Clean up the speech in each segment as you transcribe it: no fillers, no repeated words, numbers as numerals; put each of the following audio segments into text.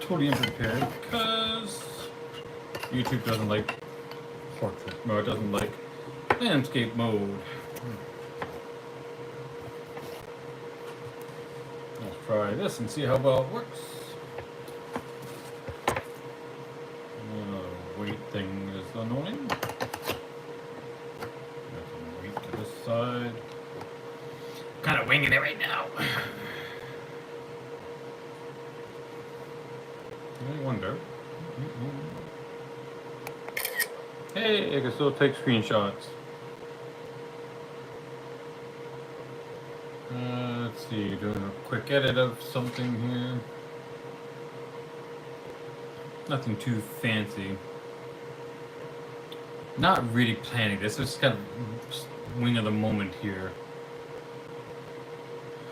totally unprepared because YouTube doesn't like portrait mode, doesn't like landscape mode. Let's try this and see how well it works. Weight thing is annoying. Weight to this side. Kind of winging it right now. I wonder. Hey, I can still take screenshots. Let's see, doing a quick edit of something here. Nothing too fancy. Not really planning this. It's kind of wing of the moment here.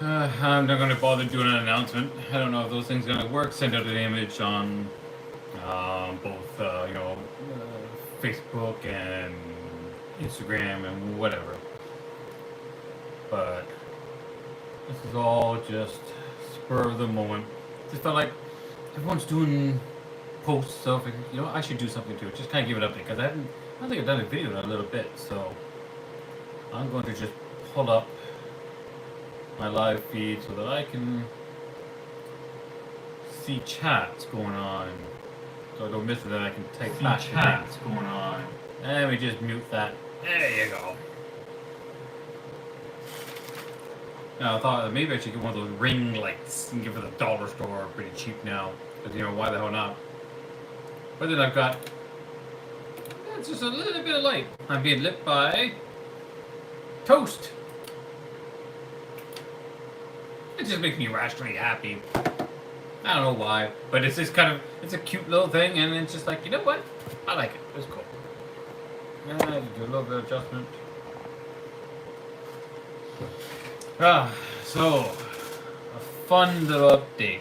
I'm not going to bother doing an announcement. I don't know if those things are going to work. Send out an image on both, Facebook and Instagram and whatever. But this is all just spur of the moment. Just felt like everyone's doing posts stuff. You know, I should do something too. Just kind of give it up because I don't think I've done a video in a little bit. So I'm going to just pull up my live feed so that I can see chats going on. So I don't miss it, then I can take back chats going on. And we just mute that. There you go. Now I thought maybe I should get one of those ring lights and give it a dollar store, pretty cheap now. But you know, why the hell not? But then I've got it's just a little bit of light. I'm being lit by toast. It just makes me rationally happy. I don't know why, but it's just kind of, it's a cute little thing, and it's just like, you know what? I like it. It's cool. Yeah, I do a little bit of adjustment. So, a fun little update.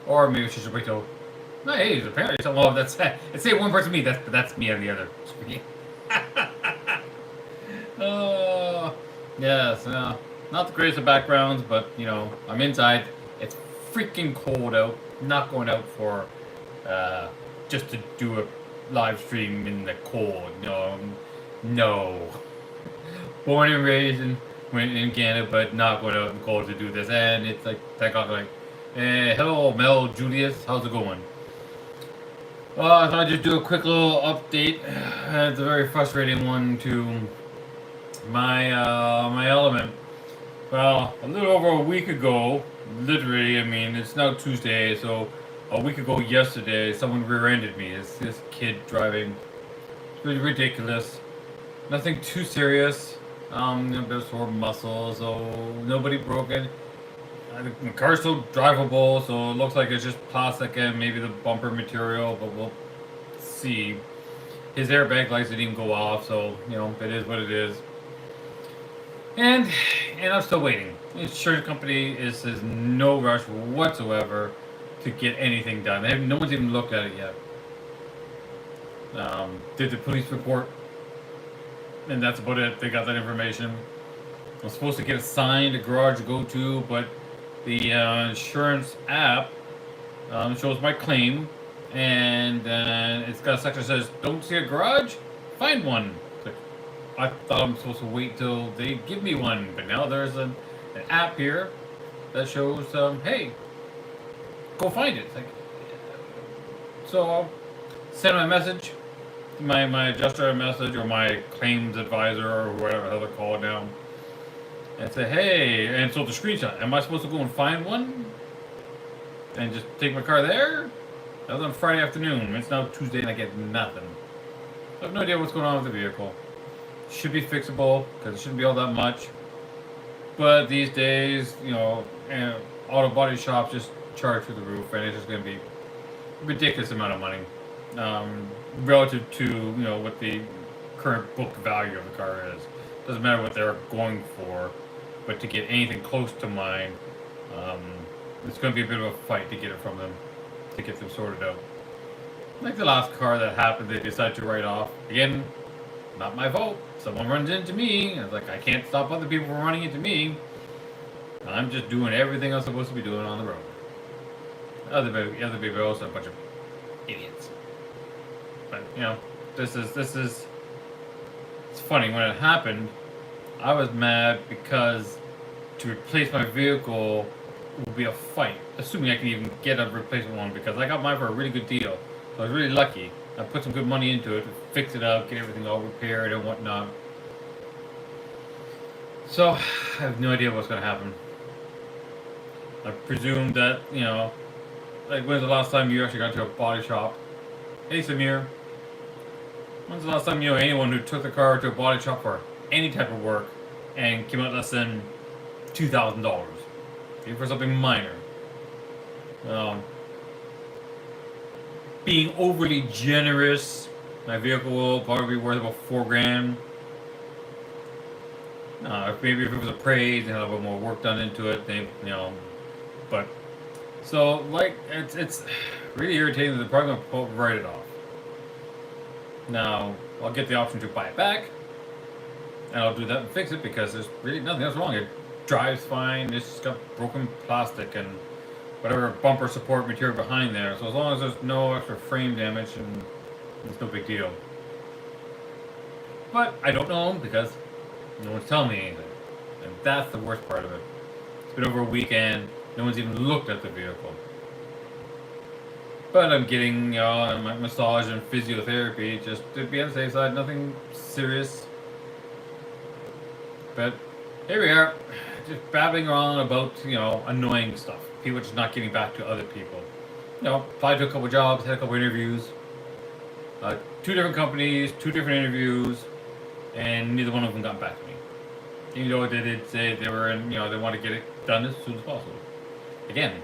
Or maybe we should wait till, hey, apparently something, oh, that's, it's say one person me, that's me on the other screen. Yes, not the greatest of backgrounds, but, you know, I'm inside. It's freaking cold out. Not going out for, just to do a live stream in the cold. No. Born and raised in Canada, but not going out in the cold to do this. And it's like, thank God, like, hello, Mel, Julius, how's it going? Well, I thought I'd just do a quick little update. It's a very frustrating one to my element. Well, a little over a week ago, literally, I mean, it's now Tuesday, so a week ago yesterday, someone rear-ended me. It's this kid driving. It's really ridiculous. Nothing too serious. A bit of sore muscle, so nobody broken. The car's still drivable, so it looks like it's just plastic and maybe the bumper material, but we'll see. His airbag lights didn't even go off, so, you know, it is what it is. And I'm still waiting. The insurance company is no rush whatsoever to get anything done. No one's even looked at it yet. Did the police report, and that's about it. They got that information. I'm supposed to get assigned a garage to go to, but the insurance app shows my claim, and it's got a section that says, "Don't see a garage? Find one." I thought I'm supposed to wait till they give me one, but now there's an app here that shows, hey, go find it. It's like, so I'll send my message, my adjuster a message, or my claims advisor, or whatever they're called now, and say, hey, and so the screenshot, am I supposed to go and find one and just take my car there? That was on Friday afternoon. It's now Tuesday and I get nothing. I have no idea what's going on with the vehicle. Should be fixable because it shouldn't be all that much, but these days, you know, auto body shops just charge through the roof, and it's just going to be a ridiculous amount of money relative to, you know, what the current book value of the car is. Doesn't matter what they're going for, but to get anything close to mine, it's going to be a bit of a fight to get it from them, to get them sorted out. Like the last car that happened, they decided to write off. Again, not my fault. Someone runs into me. I was like, I can't stop other people from running into me. I'm just doing everything I'm supposed to be doing on the road. Other people are also a bunch of idiots. But this is. It's funny when it happened. I was mad because to replace my vehicle would be a fight, assuming I can even get a replacement one because I got mine for a really good deal. So I was really lucky. I put some good money into it, fix it up, get everything all repaired and whatnot. So I have no idea what's going to happen. I presume that, like when's the last time you actually got to a body shop? Hey Samir, when's the last time you know anyone who took the car to a body shop for any type of work and came out less than $2,000? Even for something minor. Being overly generous, my vehicle will probably be worth about $4,000. Maybe if it was appraised and had a little more work done into it, but so like it's really irritating that they're probably gonna write it off. Now I'll get the option to buy it back, and I'll do that and fix it because there's really nothing else wrong. It drives fine. It's just got broken plastic and whatever bumper support material behind there. So as long as there's no extra frame damage, and it's no big deal. But I don't know because no one's telling me anything, and that's the worst part of it. It's been over a weekend. No one's even looked at the vehicle. But I'm getting my massage and physiotherapy just to be on the safe side. Nothing serious. But here we are, just babbling on about annoying stuff. People just not getting back to other people. Applied to a couple jobs, had a couple interviews. 2 different companies, 2 different interviews, and neither one of them got back to me. Even though they did say they were they want to get it done as soon as possible. Again,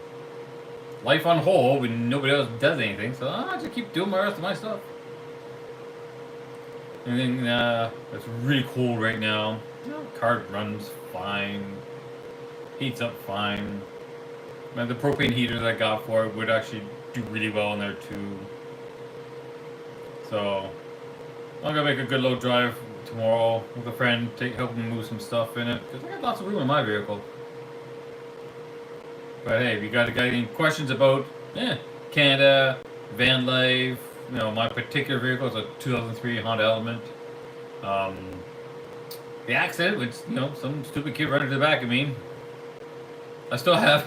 life on hold when nobody else does anything, so I just keep doing my rest of my stuff. And then it's really cold right now. Car runs fine, heats up fine. And the propane heater that I got for it would actually do really well in there too. So I'm gonna make a good load drive tomorrow with a friend, help him move some stuff in it because I got lots of room in my vehicle. But hey, if you got any questions about Canada, VanLife, my particular vehicle is a 2003 Honda Element. The accident, which some stupid kid ran into the back of me. I still have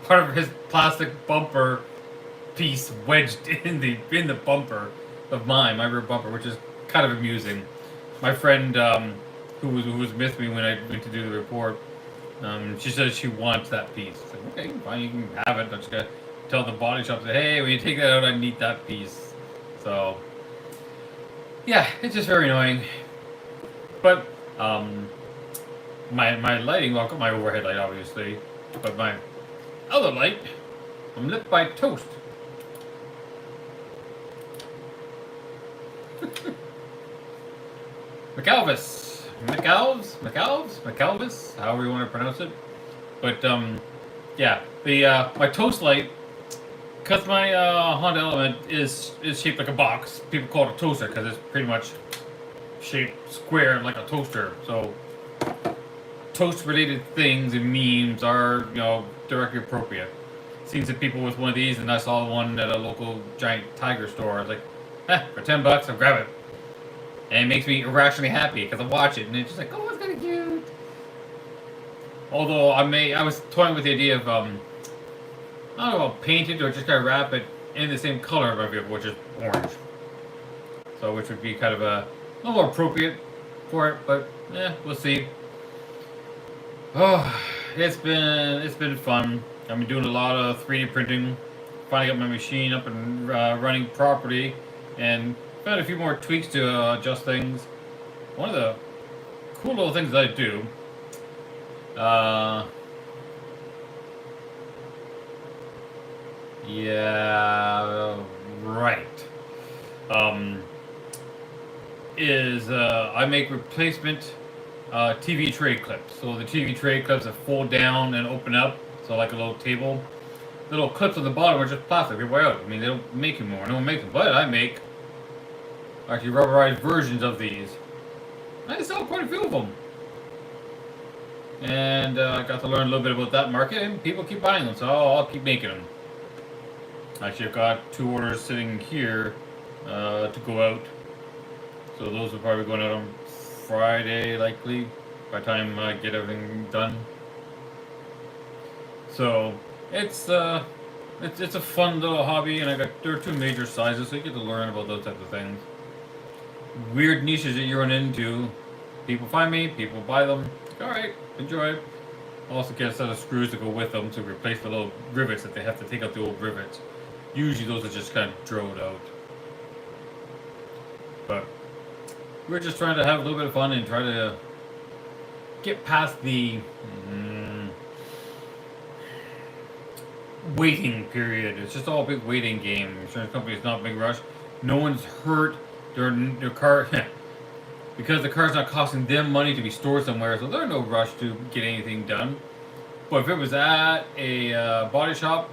part of his plastic bumper piece wedged in the bumper of my rear bumper, which is kind of amusing. My friend who was with me when I went to do the report, she says she wants that piece. I said, okay, fine, you can have it. I'm just gonna tell the body shop that, hey, when you take that out, I need that piece. So yeah, it's just very annoying. But my lighting, well, I've got my overhead light obviously, but my other light, I'm lit by toast. McAlvis, however you want to pronounce it. But yeah, the my toast light, because my Honda Element is shaped like a box. People call it a toaster because it's pretty much shaped square like a toaster. So toast-related things and memes are directly appropriate. Seen some people with one of these, and I saw one at a local giant Tiger store. I was like, for $10, I'll grab it. And it makes me irrationally happy because I watch it and it's just like, oh, it's kind of cute. Although I was toying with the idea of I don't know, paint it or just kind of wrap it in the same color of my vehicle, which is orange. So which would be kind of a little more appropriate for it, but we'll see. Oh, it's been fun. I've been doing a lot of 3D printing. Finally got my machine up and running properly, and found a few more tweaks to adjust things. One of the cool little things that I do, is I make replacement TV tray clips. So the TV tray clips that fold down and open up, so like a little table. The little clips on the bottom are just plastic. They wear out. I mean, they don't make anymore. No one makes them, but I make actually rubberized versions of these. I sell quite a few of them. and I got to learn a little bit about that market, and people keep buying them, so I'll keep making them. Actually, I've got 2 orders sitting here to go out, so those will probably be going out on Friday, likely, by the time I get everything done. So it's a fun little hobby, and there are 2 major sizes, so you get to learn about those types of things. Weird niches that you run into, people find me, people buy them. All right, enjoy. Also get a set of screws to go with them to replace the little rivets that they have to take out the old rivets. Usually those are just kind of drilled out. But we're just trying to have a little bit of fun and try to get past the waiting period. It's just all a big waiting game. Insurance company's not a big rush. No one's hurt. Their car because the car's not costing them money to be stored somewhere, so there's no rush to get anything done. But if it was at a body shop,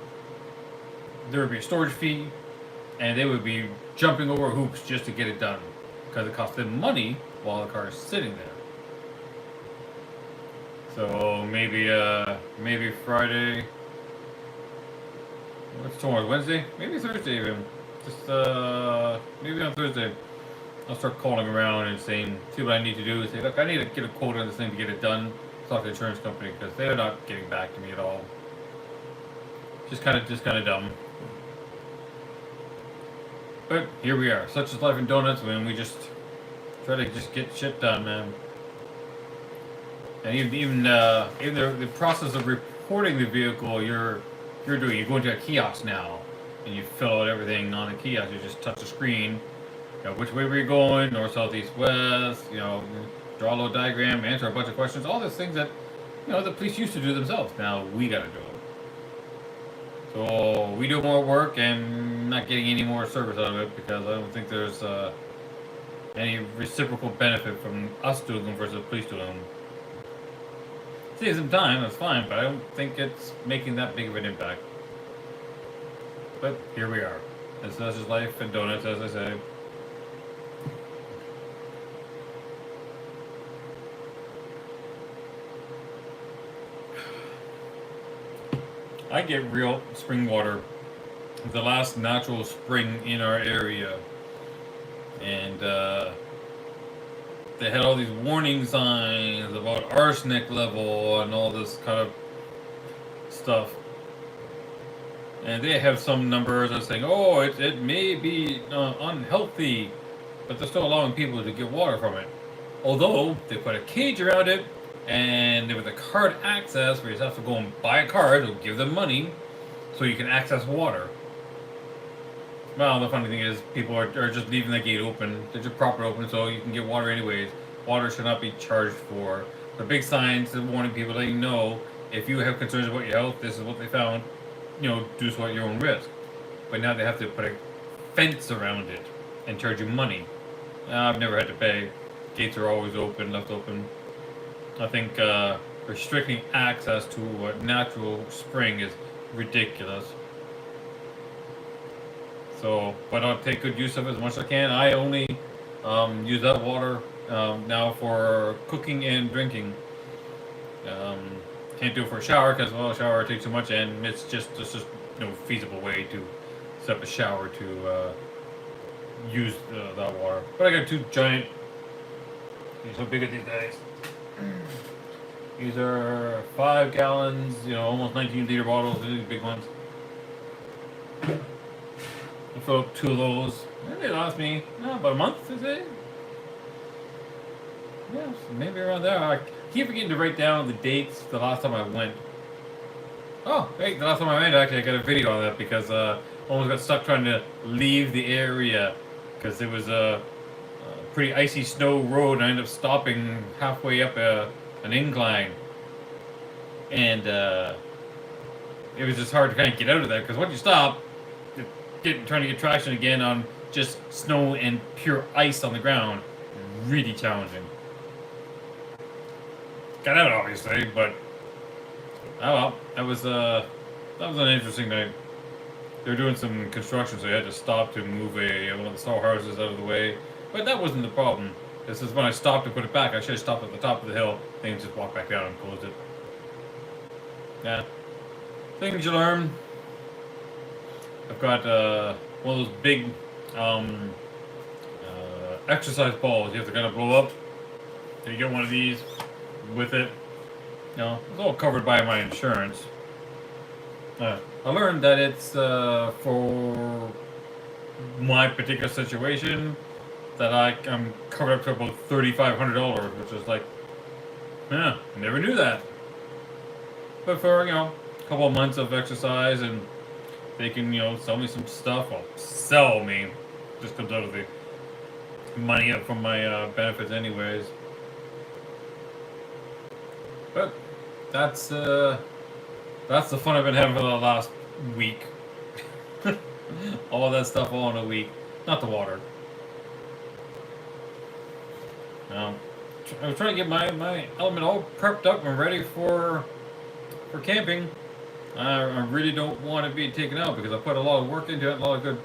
there would be a storage fee, and they would be jumping over hoops just to get it done because it costs them money while the car is sitting there. So maybe Friday. What's tomorrow? Wednesday? Maybe Thursday even. Just maybe on Thursday, I'll start calling around and saying, see what I need to do. Say, look, I need to get a quote on this thing to get it done. Talk to the insurance company because they're not getting back to me at all. Just kind of dumb. But here we are. Such is life in donuts when we just try to just get shit done, man. And even the process of reporting the vehicle you're doing, you go into a kiosk now, and you fill out everything on the kiosk. You just touch the screen. You know, which way were you going? North, south, east, west. You know, draw a little diagram, answer a bunch of questions. All these things that the police used to do themselves. Now we got to do it. So we do more work and not getting any more service out of it because I don't think there's any reciprocal benefit from us doing them versus the police doing them. Saves some time, that's fine, but I don't think it's making that big of an impact. But here we are. That's just life and donuts, as I say. I get real spring water. The last natural spring in our area. And they had all these warning signs about arsenic level and all this kind of stuff. And they have some numbers that are saying, oh, it may be unhealthy, but they're still allowing people to get water from it. Although they put a cage around it, and with a card access, where you just have to go and buy a card, or give them money, so you can access water. Well, the funny thing is, people are just leaving the gate open. They're just proper open, so you can get water anyways. Water should not be charged for. The big signs warning people, letting you know, if you have concerns about your health, this is what they found. Do so at your own risk. But now they have to put a fence around it and charge you money. I've never had to pay. Gates are always open, left open. I think restricting access to a natural spring is ridiculous. So, but I'll take good use of it as much as I can. I only use that water now for cooking and drinking. Can't do it for a shower because a shower takes too much, and it's just no feasible way to set up a shower to use that water. But I got 2 giant. These are big at these days. These are 5 gallons, almost 19-liter bottles. These are big ones. I fill up 2 of those. And they last me about a month, is it? Yeah, maybe around there. I keep forgetting to write down the dates the last time I went. Oh, hey, the last time I went, actually, I got a video on that because I almost got stuck trying to leave the area because it was a pretty icy snow road, and I ended up stopping halfway up an incline. And it was just hard to kind of get out of that because once you stop, trying to get traction again on just snow and pure ice on the ground, really challenging. Got out obviously, but oh well, that was an interesting night. They were doing some construction, so you had to stop to move one of the snow houses out of the way. But that wasn't the problem. This is when I stopped to put it back. I should have stopped at the top of the hill, then just walked back down and closed it. Yeah. Things you learn. I've got one of those big exercise balls you have to kind of blow up. So you get one of these with it. You know, it's all covered by my insurance. I learned that it's for my particular situation that I'm covered up to about $3,500, which is like, yeah, never knew that. But for, you know, a couple of months of exercise, and they can, you know, sell me some stuff. Well, sell me. Just comes out of the money up from my benefits anyways. But that's the fun I've been having for the last week. All that stuff all in a week. Not the water. I was trying to get my element all prepped up and ready for camping. I really don't want to be taken out because I put a lot of work into it, a lot of good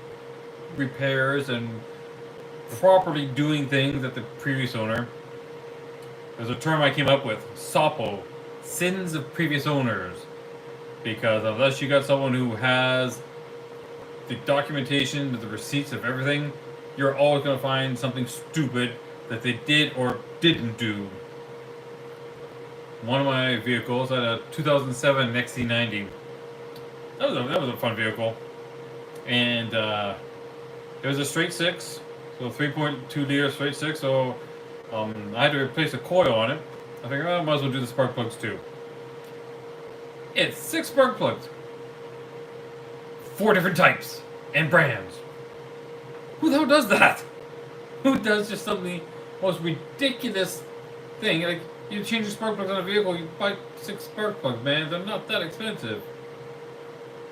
repairs and properly doing things at the previous owner. There's a term I came up with, SOPO, sins of previous owners. Because unless you got someone who has the documentation, the receipts of everything, you're always going to find something stupid that they did or didn't do. One of my vehicles, I had a 2007 XC90. That was a fun vehicle. And it was a straight six, so 3.2 liter straight six, so I had to replace a coil on it. I figured, I might as well do the spark plugs too. It's 6 spark plugs. 4 different types and brands. Who the hell does that? Who does just something most ridiculous thing? Like, you change your spark plugs on a vehicle, you buy 6 spark plugs, man. They're not that expensive.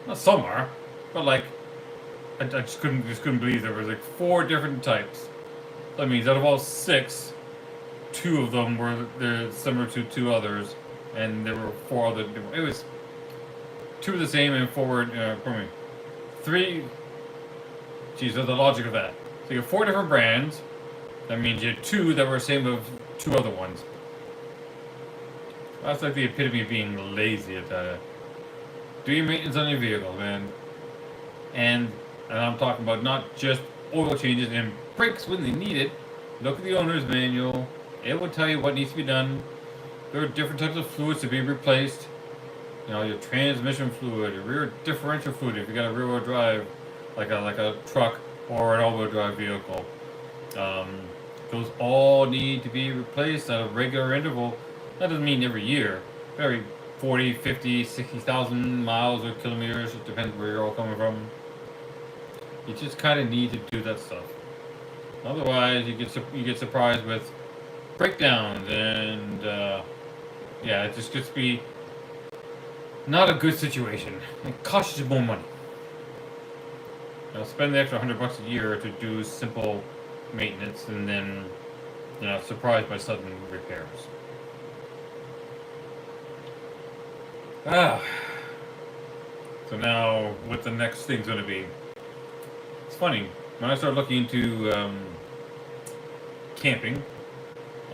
Not some are, but like, I just couldn't believe there was like 4 different types. That means out of all 6, 2 of them they're similar to 2 others, and there were 4 other. It was 2 of the same and 3. Geez, the logic of that. So you have 4 different brands. That means you had 2 that were the same of 2 other ones. That's like the epitome of being lazy at that. Do your maintenance on your vehicle, man. And I'm talking about not just oil changes and brakes when they need it. Look at the owner's manual. It will tell you what needs to be done. There are different types of fluids to be replaced. You know, your transmission fluid, your rear differential fluid if you got a rear-wheel drive, like a truck or an all-wheel drive vehicle. Those all need to be replaced at a regular interval. That doesn't mean every year. Every 40, 50, 60,000 miles or kilometers. It depends where you're all coming from. You just kind of need to do that stuff. Otherwise, you get surprised with breakdowns and yeah, it just gets to be not a good situation. It costs you more money. Spend the extra $100 a year to do simple maintenance, and then surprised by sudden repairs. So now, what the next thing's going to be? It's funny, when I started looking into camping,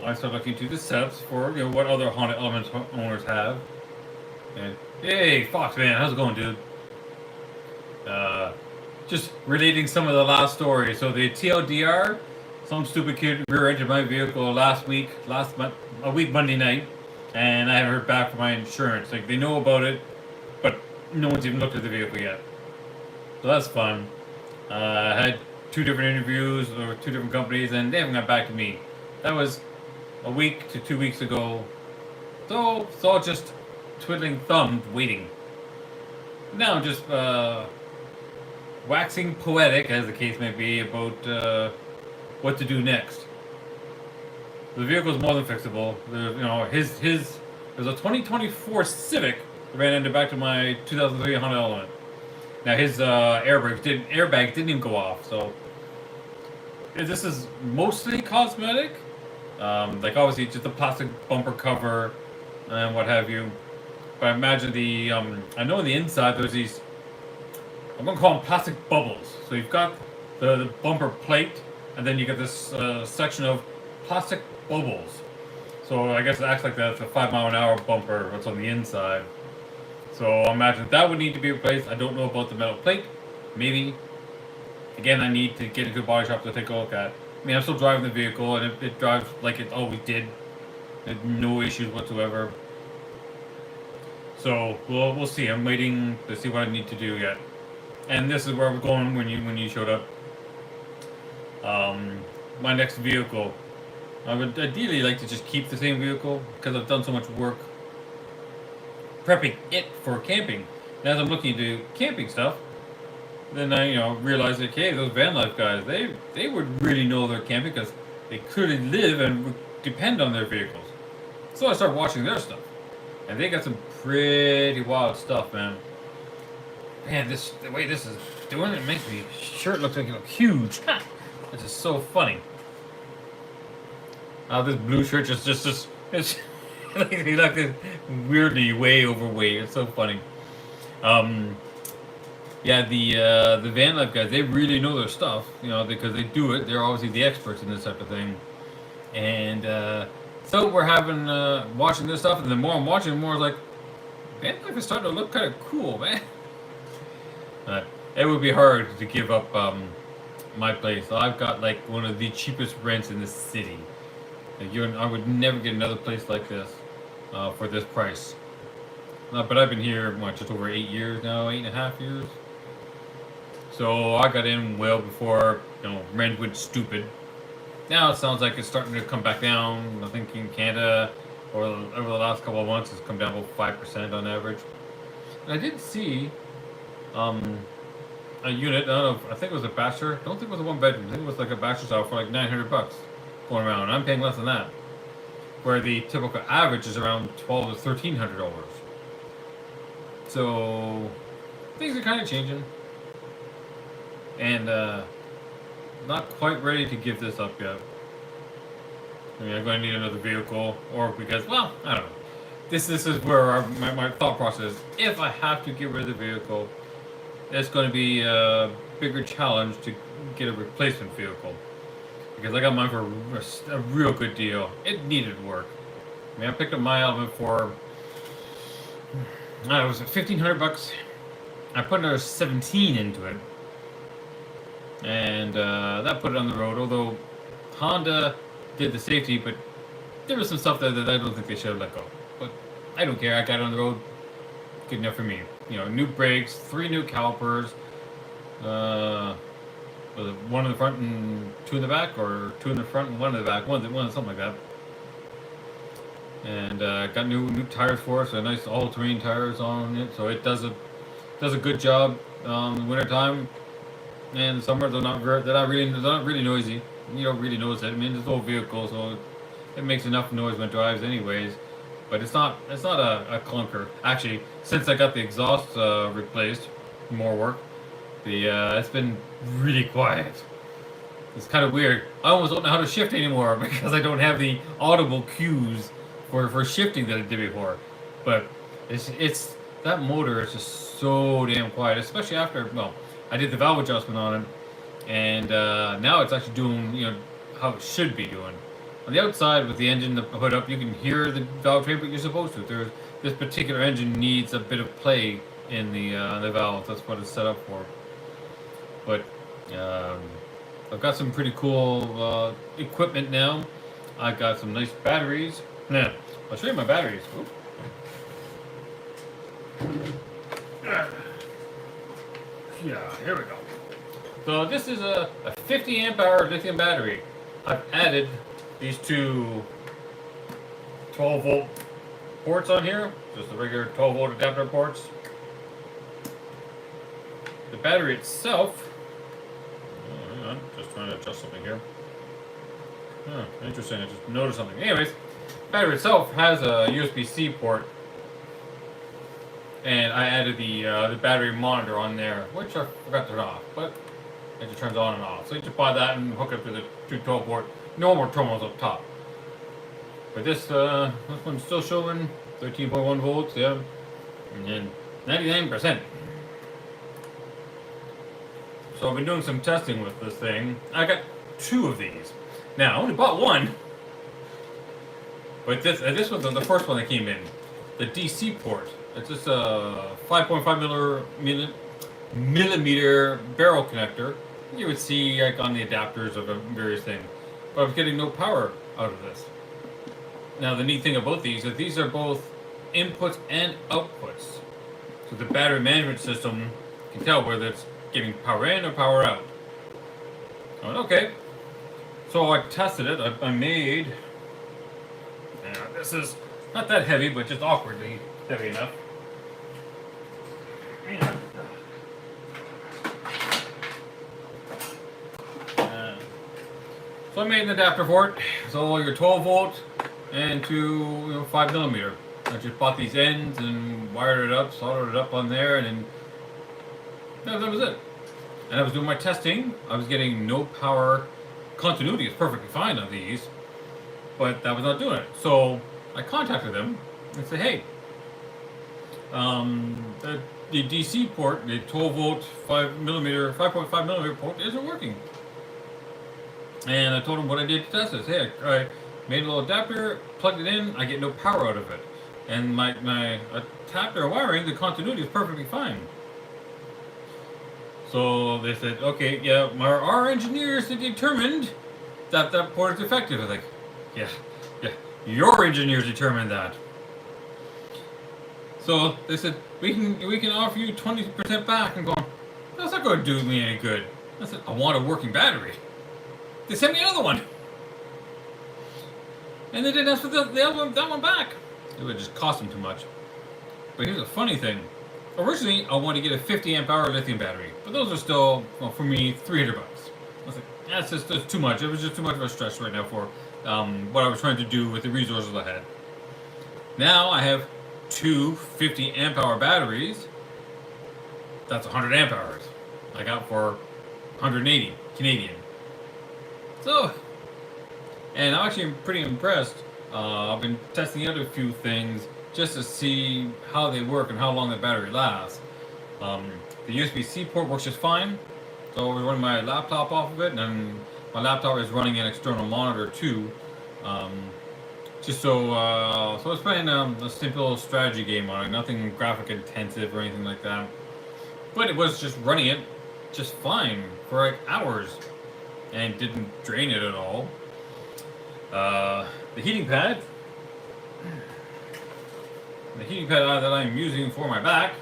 I started looking into the setups for what other Honda Elements owners have. And hey, Fox man, how's it going, dude? Just relating some of the last stories. So the TLDR, some stupid kid rear-ended my vehicle a week Monday night, and I haven't heard back from my insurance. Like, they know about it, but no one's even looked at the vehicle yet. So that's fun. I had 2 different interviews with 2 different companies, and they haven't got back to me. That was a week to 2 weeks ago. So it's all just twiddling thumbs, waiting. Now I'm just waxing poetic, as the case may be, about what to do next. The vehicle is more than fixable. There's a 2024 Civic ran into back to my 2003 Honda Element. Now his airbags didn't even go off. So this is mostly cosmetic. Like obviously just a plastic bumper cover and what have you. But I imagine I know on the inside there's these, I'm going to call them plastic bubbles. So you've got the bumper plate, and then you get this section of plastic bubbles. So I guess it acts like that's a 5 mile an hour bumper that's on the inside. So I imagine that would need to be replaced. I don't know about the metal plate. Maybe. Again, I need to get into a body shop to take a look at. I mean, I'm still driving the vehicle, and it drives like it always did. No issues whatsoever. So we'll see. I'm waiting to see what I need to do yet. And this is where we're going when you showed up. My next vehicle. I would ideally like to just keep the same vehicle because I've done so much work prepping it for camping. And as I'm looking into camping stuff, then I realized that hey, those VanLife guys, they would really know their camping because they clearly live and depend on their vehicles. So I started watching their stuff, and they got some pretty wild stuff, man. Man, the way this is doing it makes me shirt look like it look huge. This is so funny. This blue shirt it's it's like this weirdly way overweight. It's so funny. Yeah, the VanLife guys, they really know their stuff, because they do it. They're obviously the experts in this type of thing, and so we're having watching this stuff, and the more I'm watching, the more like VanLife is starting to look kind of cool, man. It would be hard to give up my place. I've got like one of the cheapest rents in the city. I would never get another place like this for this price. But I've been here just over 8 years now, 8.5 years. So I got in well before rent went stupid. Now it sounds like it's starting to come back down. I think in Canada, over the last couple of months, it's come down about 5% on average. And I did see a unit. I don't know. I think it was a bachelor. I don't think it was a 1 bedroom. I think it was like a bachelor's house for like $900 going around. I'm paying less than that. Where the typical average is around $1,200 to $1,300. So things are kind of changing, and not quite ready to give this up yet. I mean, I'm going to need another vehicle, or because, well, I don't know. This is where my thought process is. If I have to get rid of the vehicle, it's going to be a bigger challenge to get a replacement vehicle. Because I got mine for a real good deal. It needed work. I mean, I picked up my element for, it was $1,500. I put another 17 into it. And that put it on the road. Although Honda did the safety, but there was some stuff that I don't think they should have let go. But I don't care. I got it on the road. Good enough for me. New brakes, 3 new calipers. Was it 1 in the front and 2 in the back, or 2 in the front and 1 in the back? One something like that. And got new tires for it, so nice all-terrain tires on it. So it does a good job in the wintertime. And in the summer they're not really noisy. You don't really notice it. I mean, it's an old vehicle, so it makes enough noise when it drives, anyways. But it's not a clunker. Actually, since I got the exhaust replaced, more work. It's been really quiet. It's kind of weird. I almost don't know how to shift anymore because I don't have the audible cues for shifting that I did before. But it's that motor is just so damn quiet, especially after I did the valve adjustment on it, and now it's actually doing how it should be doing. On the outside with the engine, the hood up, you can hear the valve train, but you're supposed to. This particular engine needs a bit of play in the valve. That's what it's set up for. But I've got some pretty cool equipment now. I've got some nice batteries. Now, I'll show you my batteries. Oop. Yeah, here we go. So this is a 50 amp hour lithium battery. I've added these 2 12 volt ports on here, just the regular 12 volt adapter ports. The battery itself, hang on, just trying to adjust something here. Interesting, I just noticed something. Anyways, the battery itself has a USB-C port, and I added the battery monitor on there, which I forgot to turn off, but it just turns on and off. So you just buy that and hook it up to the 212 port. No more terminals up top. But this one's still showing 13.1 volts, yeah, and then 99%. So I've been doing some testing with this thing. I got 2 of these. Now, I only bought 1, But this was the first one that came in, the DC port. It's just a 5.5 millimeter barrel connector. You would see like on the adapters of various things. But I was getting no power out of this. Now the neat thing about these is these are both inputs and outputs. So the battery management system can tell whether it's giving power in or power out. I went, okay. So I tested it. I made. This is not that heavy, but just awkwardly heavy enough. So I made an adapter for it. So your 12 volt and to 5 millimeter. I just bought these ends and wired it up, soldered it up on there, and then that was it. And I was doing my testing. I was getting no power. Continuity is perfectly fine on these, but that was not doing it. So I contacted them and said, hey, the DC port, the 12 volt 5.5 millimeter port isn't working. And I told them what I did to test this. Hey, I made a little adapter, plugged it in, I get no power out of it. And my adapter wiring, the continuity is perfectly fine. So they said, okay, yeah, our engineers have determined that that port is defective. I was like, yeah, your engineers determined that. So they said, we can offer you 20% back. I'm going, that's not going to do me any good. I said, I want a working battery. They sent me another one. And they didn't ask for that one back. It would just cost them too much. But here's a funny thing. Originally, I wanted to get a 50 amp hour lithium battery, but those are still, well, for me, $300. I was like, that's too much. It was just too much of a stress right now for what I was trying to do with the resources I had. Now I have two 50 amp hour batteries. That's 100 amp hours. I got for 180 Canadian. So, and I'm actually pretty impressed. I've been testing out a few things just to see how they work and how long the battery lasts. The USB-C port works just fine. So I was running my laptop off of it, and then my laptop is running an external monitor too. Just so I was playing a simple strategy game on it, nothing graphic intensive or anything like that. But it was just running it just fine for like hours, and didn't drain it at all. The heating pad that I'm using for my back,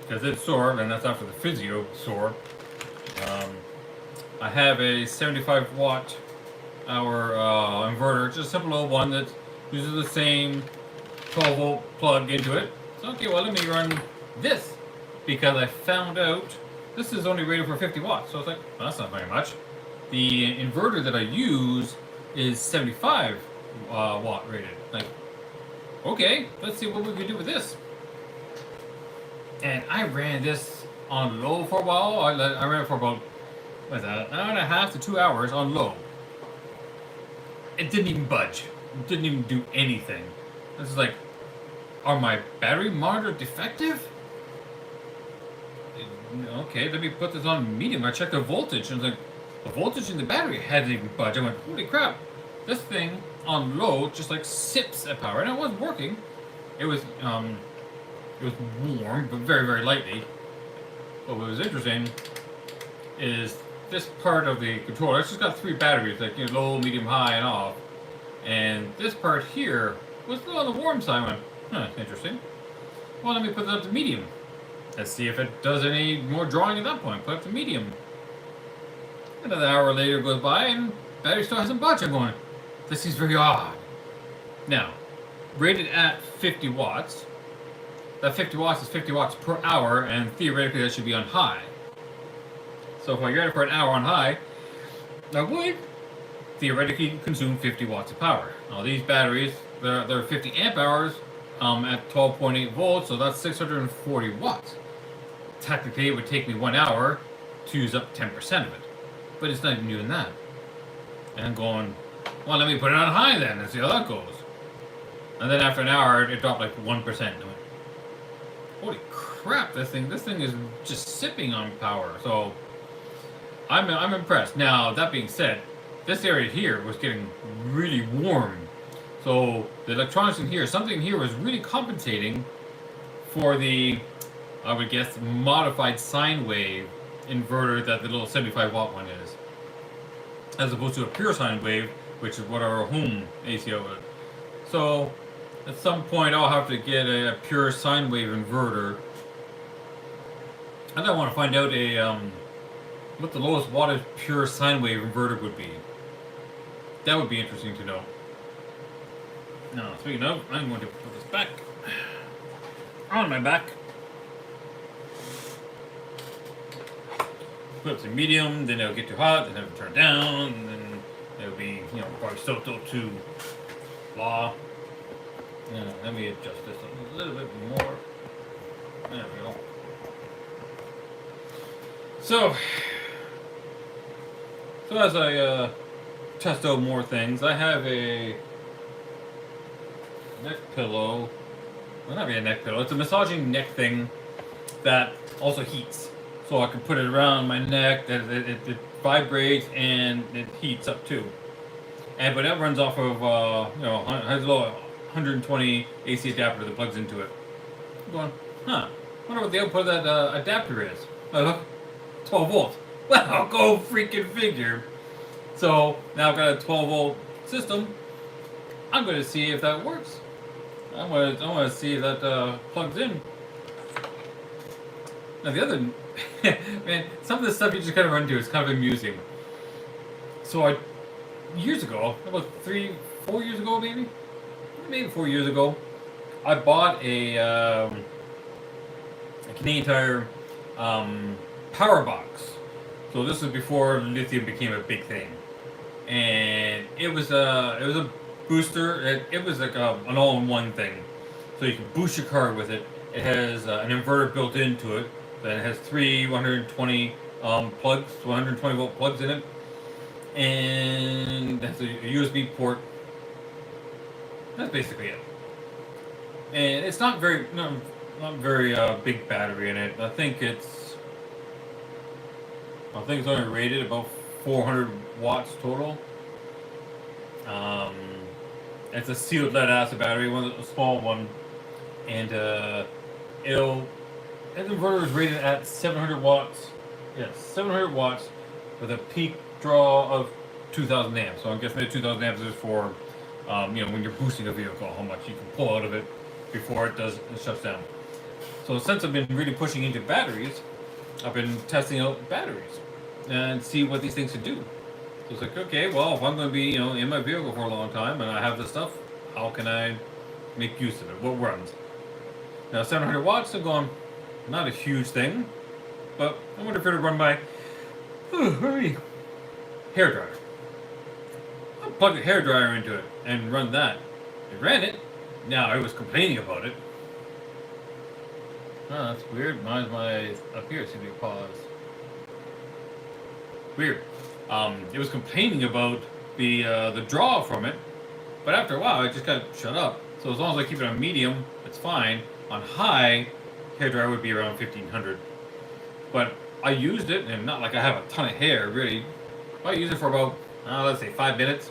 because it's sore, and that's after the physio sore. I have a 75 watt hour inverter, just a simple old one that uses the same 12 volt plug into it. So okay, well let me run this, because I found out this is only rated for 50 watts. So I was like, well, that's not very much. The inverter that I use is 75 watt rated. Like, okay, let's see what we can do with this. And I ran this on low for a while. I ran it for about, what's that, an hour and a half to 2 hours on low. It didn't even budge. It didn't even do anything. This is like, are my battery monitor defective? Okay, let me put this on medium. I checked the voltage, and it's like, the voltage in the battery hadn't even budged. I went, holy crap, this thing on low just like sips at power, and it was working. It was warm, but very, very lightly. But what was interesting is this part of the controller, it's just got three batteries, like low, medium, high, and off. And this part here was still on the warm side. I went, huh, interesting. Well, let me put it up to medium. Let's see if it does any more drawing at that point. Put it up to medium. Another hour later goes by, and battery still hasn't budged. I'm going, this seems very odd. Now, rated at 50 watts, that 50 watts is 50 watts per hour, and theoretically that should be on high. So if I ran it for an hour on high, that would theoretically consume 50 watts of power. Now these batteries, they're 50 amp hours at 12.8 volts, so that's 640 watts. Technically, it would take me 1 hour to use up 10% of it. But it's not even doing that. And I'm going, well, let me put it on high then and see how that goes. And then after an hour, it dropped like 1%. I went, holy crap, this thing is just sipping on power. So I'm impressed. Now, that being said, this area here was getting really warm. So the electronics in here, something here was really compensating for the, I would guess, modified sine wave inverter that the little 75 watt one is, as opposed to a pure sine wave, which is what our home ACO is. So at some point I'll have to get a pure sine wave inverter. And I want to find out what the lowest wattage pure sine wave inverter would be. That would be interesting to know. Now, speaking of, I'm going to put this back on my back. Put it to medium, then it'll get too hot, then it'll turn down, and then it'll be, probably soaked up to law. Let me adjust this a little bit more. There we go. So as I test out more things, I have a neck pillow. Well, not really a neck pillow. It's a massaging neck thing that also heats. So I can put it around my neck. It vibrates and it heats up too. But that runs off of has a little 120 AC adapter that plugs into it. I'm going, wonder what the output of that adapter is. Look, 12 volts. Well, go freaking figure. So now I've got a 12 volt system. I'm going to see if that works. I want to see if that plugs in. Now the other, man, some of the stuff you just kind of run into is kind of amusing. So years ago, about 3-4 years ago, maybe 4 years ago, I bought a Canadian Tire power box. So this was before lithium became a big thing, and it was a booster. It was like an all-in-one thing, so you can boost your car with it. It has an inverter built into it. Then it has three 120 plugs, 120 volt plugs in it, and that's a USB port. That's basically it. And it's not very big battery in it. I think it's only rated about 400 watts total. It's a sealed lead acid battery, a small one, and that inverter is rated at 700 watts. Yes, 700 watts with a peak draw of 2,000 amps. So I'm guessing that 2,000 amps is for when you're boosting a vehicle, how much you can pull out of it before it shuts down. So since I've been really pushing into batteries, I've been testing out batteries and see what these things can do. So it's like, okay, well, if I'm going to be in my vehicle for a long time and I have this stuff, how can I make use of it? What runs? Now 700 watts, I'm going, not a huge thing, but I wonder if it'll run by hair dryer. I'll plug the hair dryer into it and run that. It ran it. Now it was complaining about it. Oh, that's weird. Mine's up here seems to be paused. Weird. It was complaining about the draw from it, but after a while it just got shut up. So as long as I keep it on medium, it's fine. On high, hairdryer would be around 1500. But I used it, and not like I have a ton of hair, really. I used it for about, let's say 5 minutes,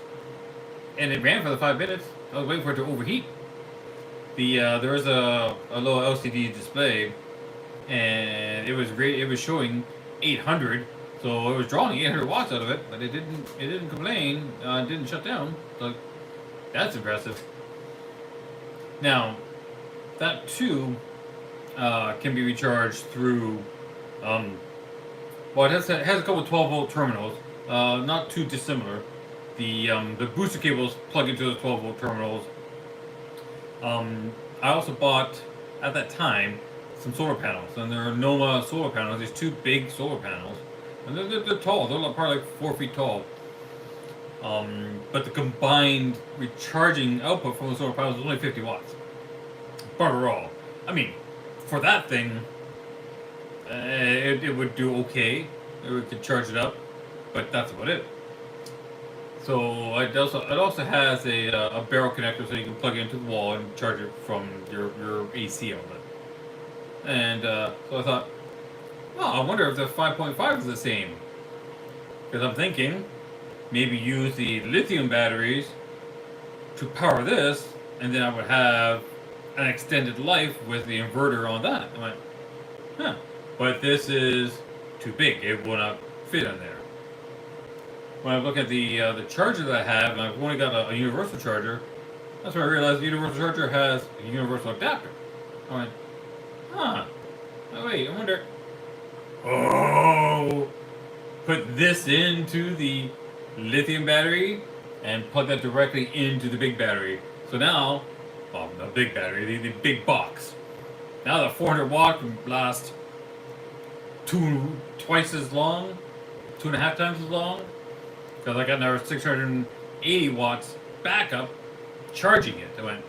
and it ran for the 5 minutes. I was waiting for it to overheat. There was a little LCD display, and it was showing 800. So it was drawing 800 watts out of it, but it didn't complain. It didn't shut down. So that's impressive. Now, that too can be recharged through. Well, it has a couple 12 volt terminals, not too dissimilar. The booster cables plug into those 12 volt terminals. I also bought at that time some solar panels, and there are Noma solar panels. These two big solar panels, and they're tall. They're probably like 4 feet tall. But the combined recharging output from the solar panels is only 50 watts. Overall, I mean, for that thing, it would do okay. We could charge it up, but that's about it. So it also has a barrel connector, so you can plug it into the wall and charge it from your AC outlet. And so I thought, I wonder if the 5.5 is the same, because I'm thinking maybe use the lithium batteries, to power this, and then I would have an extended life with the inverter on that. I went, huh. But this is too big. It will not fit in there. When I look at the charger that I have, and I've only got a universal charger, that's when I realized the universal charger has a universal adapter. I went, huh. Oh, wait, I wonder. Oh! Put this into the lithium battery and plug that directly into the big battery. So now, well, the big battery, the big box. Now the 400 watt can last twice as long, 2.5 times as long. Because I got another 680 watts backup charging it. I went,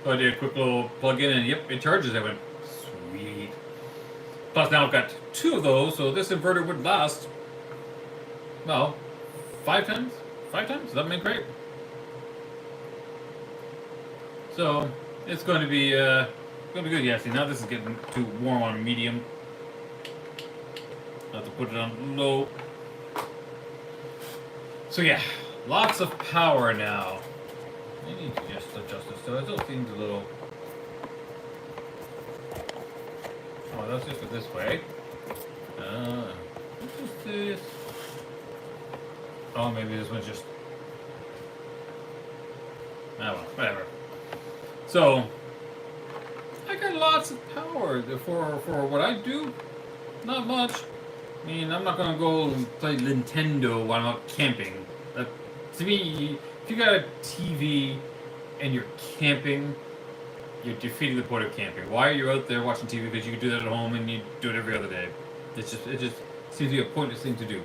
so I did a quick little plug in and yep, it charges. I went, sweet. Plus now I've got 2 of those, so this inverter would last, well, 5 times? 5 times? Does that make great? So it's going to be good. Yeah, see now this is getting too warm on medium. I have to put it on low. So yeah, lots of power now. I need to just adjust this so it still seems a little. Oh, let's just go this way. What's this? Oh, maybe this one's just. Oh well, whatever. So I got lots of power for what I do. Not much. I mean, I'm not gonna go play Nintendo while I'm out camping. To me, if you got a TV and you're camping, you're defeating the point of camping. Why are you out there watching TV? Because you can do that at home and you do it every other day. It just seems to be a pointless thing to do.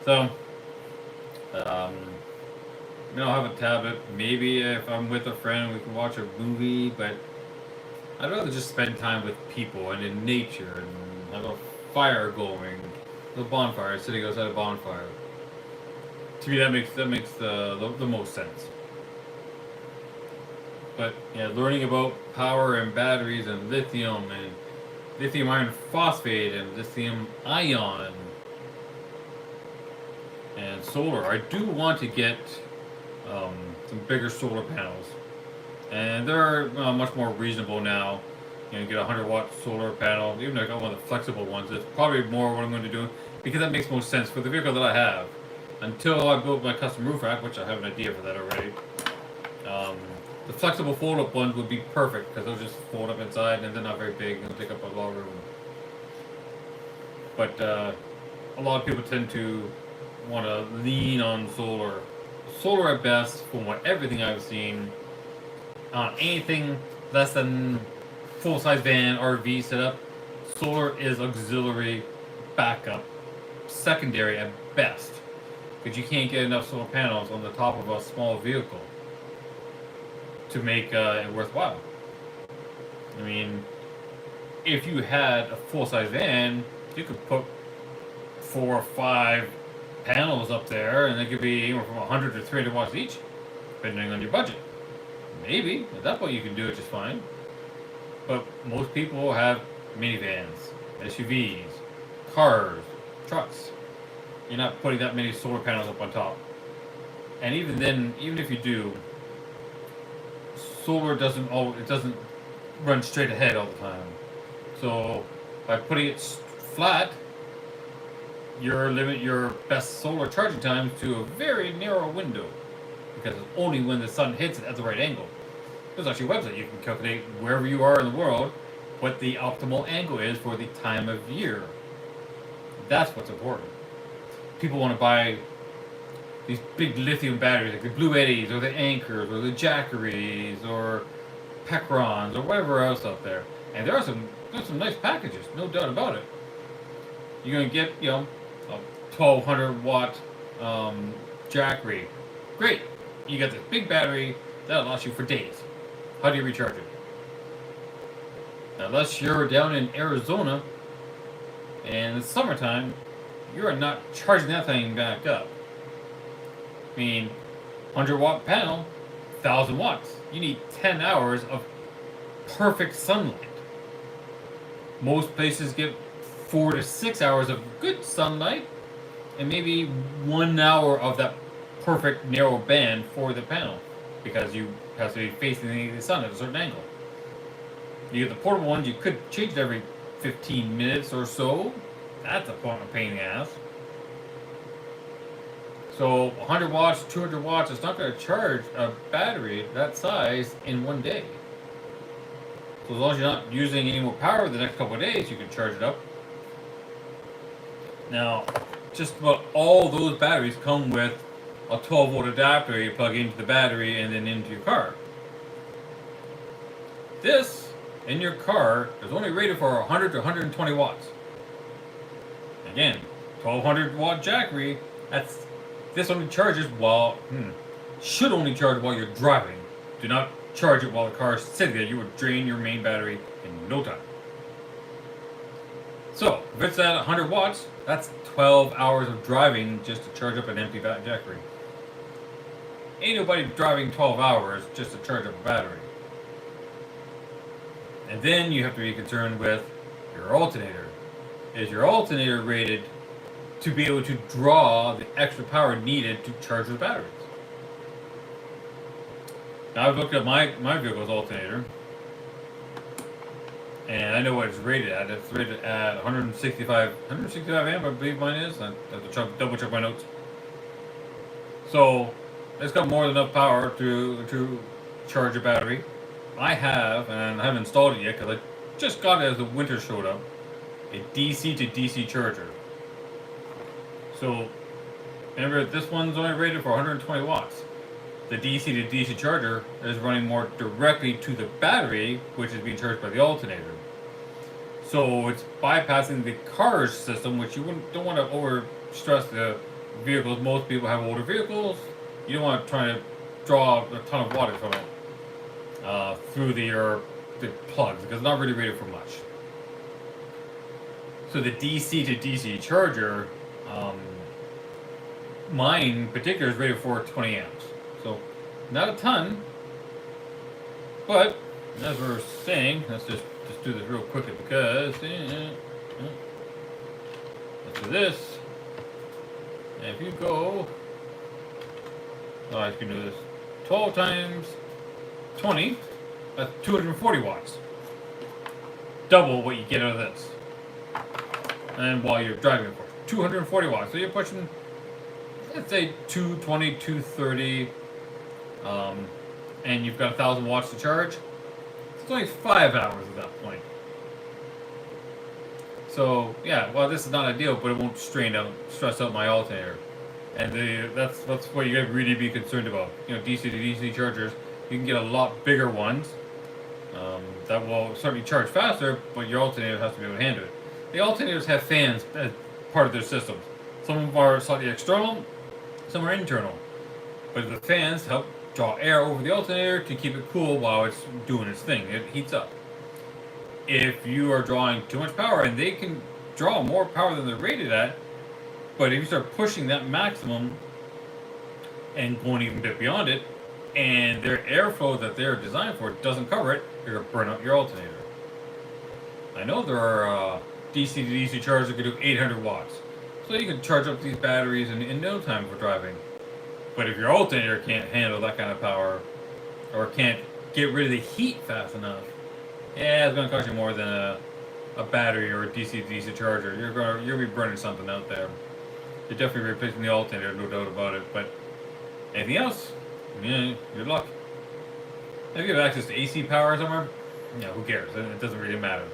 So, I'll have a tablet. Maybe if I'm with a friend, we can watch a movie. But I'd rather just spend time with people and in nature and have a fire going, the bonfire, sitting outside a bonfire. To me, that makes the most sense. But yeah, learning about power and batteries and lithium iron phosphate and lithium ion and solar. I do want to get some bigger solar panels, and they're much more reasonable now. You know, get a 100-watt solar panel. Even if I got one of the flexible ones, it's probably more what I'm going to do because that makes most sense for the vehicle that I have. Until I build my custom roof rack, which I have an idea for that already. The flexible fold-up ones would be perfect because they'll just fold up inside and they're not very big and take up a lot of room. But a lot of people tend to want to lean on solar. Solar at best, from everything I've seen, on anything less than full-size van RV setup, solar is auxiliary backup, secondary at best. Because you can't get enough solar panels on the top of a small vehicle to make it worthwhile. I mean, if you had a full-size van, you could put 4 or 5 panels up there, and they could be anywhere from 100 to 300 watts each, depending on your budget. Maybe at that point you can do it just fine. But most people have minivans, SUVs, cars, trucks. You're not putting that many solar panels up on top. And even then, even if you do, solar doesn't run straight ahead all the time. So by putting it flat, you limit your best solar charging times to a very narrow window, because it's only when the sun hits it at the right angle. There's actually a website you can calculate wherever you are in the world what the optimal angle is for the time of year. That's what's important. People want to buy these big lithium batteries, like the Blue Eddies or the Anchors or the Jackeries or Pecrons or whatever else out there. And there's some nice packages, no doubt about it. You're gonna get a 1200 watt Jackery. Great. You got this big battery that'll last you for days. How do you recharge it? Unless you're down in Arizona and it's summertime, you are not charging that thing back up. I mean, 100 watt panel, 1000 watts. You need 10 hours of perfect sunlight. Most places get 4 to 6 hours of good sunlight and maybe 1 hour of that perfect narrow band for the panel because you have to be facing the sun at a certain angle. You get the portable ones, you could change it every 15 minutes or so. That's a pain in the ass. So 100 watts, 200 watts, it's not going to charge a battery that size in one day. So as long as you're not using any more power the next couple of days, you can charge it up. Now, just about all those batteries come with a 12 volt adapter you plug into the battery and then into your car. This, in your car, is only rated for 100 to 120 watts. Again, 1200 watt jackery, this only charges should only charge while you're driving. Do not charge it while the car is sitting there. You would drain your main battery in no time. So, if it's at 100 watts, that's 12 hours of driving just to charge up an empty jackery. Ain't nobody driving 12 hours just to charge up a battery. And then you have to be concerned with your alternator. Is your alternator rated to be able to draw the extra power needed to charge the batteries? Now I've looked at my vehicle's alternator, and I know what it's rated at. It's rated at 165 amp, I believe mine is. I have to double check my notes. So it's got more than enough power to charge a battery. I have, and I haven't installed it yet because I just got it as the winter showed up, a DC to DC charger. So remember, this one's only rated for 120 watts. The DC to DC charger is running more directly to the battery, which is being charged by the alternator. So it's bypassing the car's system, which you don't want to over stress the vehicles. Most people have older vehicles. You don't want to try to draw a ton of water from it through the plugs, because it's not really rated for much. So the DC to DC charger, mine in particular is rated for 20 amps. So not a ton, but as we were saying, let's just do this real quickly because let's do this. And if you go, I can do this 12 times 20, that's 240 watts. Double what you get out of this. And while you're driving, of course, 240 watts. So you're pushing, let's say 220, 230, and you've got 1,000 watts to charge. It's only 5 hours at that point. So yeah, well, this is not ideal, but it won't stress out my alternator. And that's what you got to really be concerned about. You know, DC to DC chargers, you can get a lot bigger ones that will certainly charge faster, but your alternator has to be able to handle it. The alternators have fans as part of their systems. Some of them are slightly external, some are internal. But the fans help draw air over the alternator to keep it cool while it's doing its thing. It heats up. If you are drawing too much power, and they can draw more power than they're rated at, but if you start pushing that maximum and going even a bit beyond it, and their airflow that they're designed for doesn't cover it, you're going to burn out your alternator. I know there are DC to DC chargers that can do 800 watts. So you can charge up these batteries in no time for driving. But if your alternator can't handle that kind of power, or can't get rid of the heat fast enough, yeah, it's going to cost you more than a battery or a DC to DC charger. You're going to be burning something out there. You're definitely replacing the alternator, no doubt about it. But anything else, yeah, good luck. If you have access to AC power somewhere, yeah, who cares? It doesn't really matter.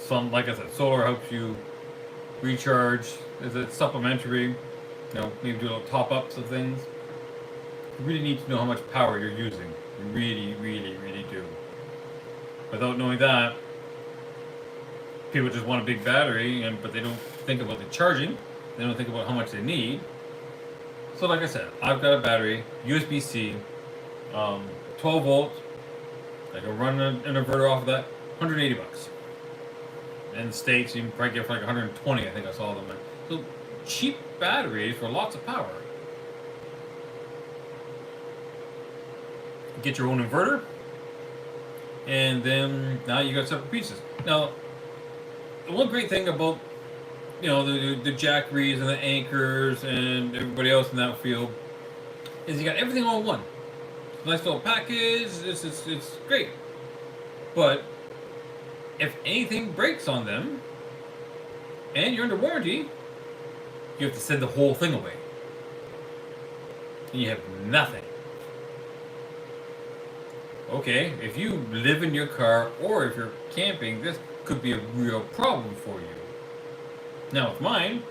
Like I said, solar helps you recharge. Is it supplementary? You know, maybe do little top ups of things. You really need to know how much power you're using. You really, really, really do. Without knowing that, people just want a big battery, but they don't think about the charging. They don't think about how much they need. So like I said, I've got a battery, USB-C, 12 volts. I can run an inverter off of that, $180. In the States, you can probably get for like 120, I think I saw them. So cheap batteries for lots of power. Get your own inverter, and then now you got separate pieces. Now, the one great thing about the Jack Reeds and the anchors and everybody else in that field, is you got everything all in one. Nice little package. It's great. But if anything breaks on them and you're under warranty, you have to send the whole thing away. And you have nothing. Okay, if you live in your car or if you're camping, this could be a real problem for you. Now with mine,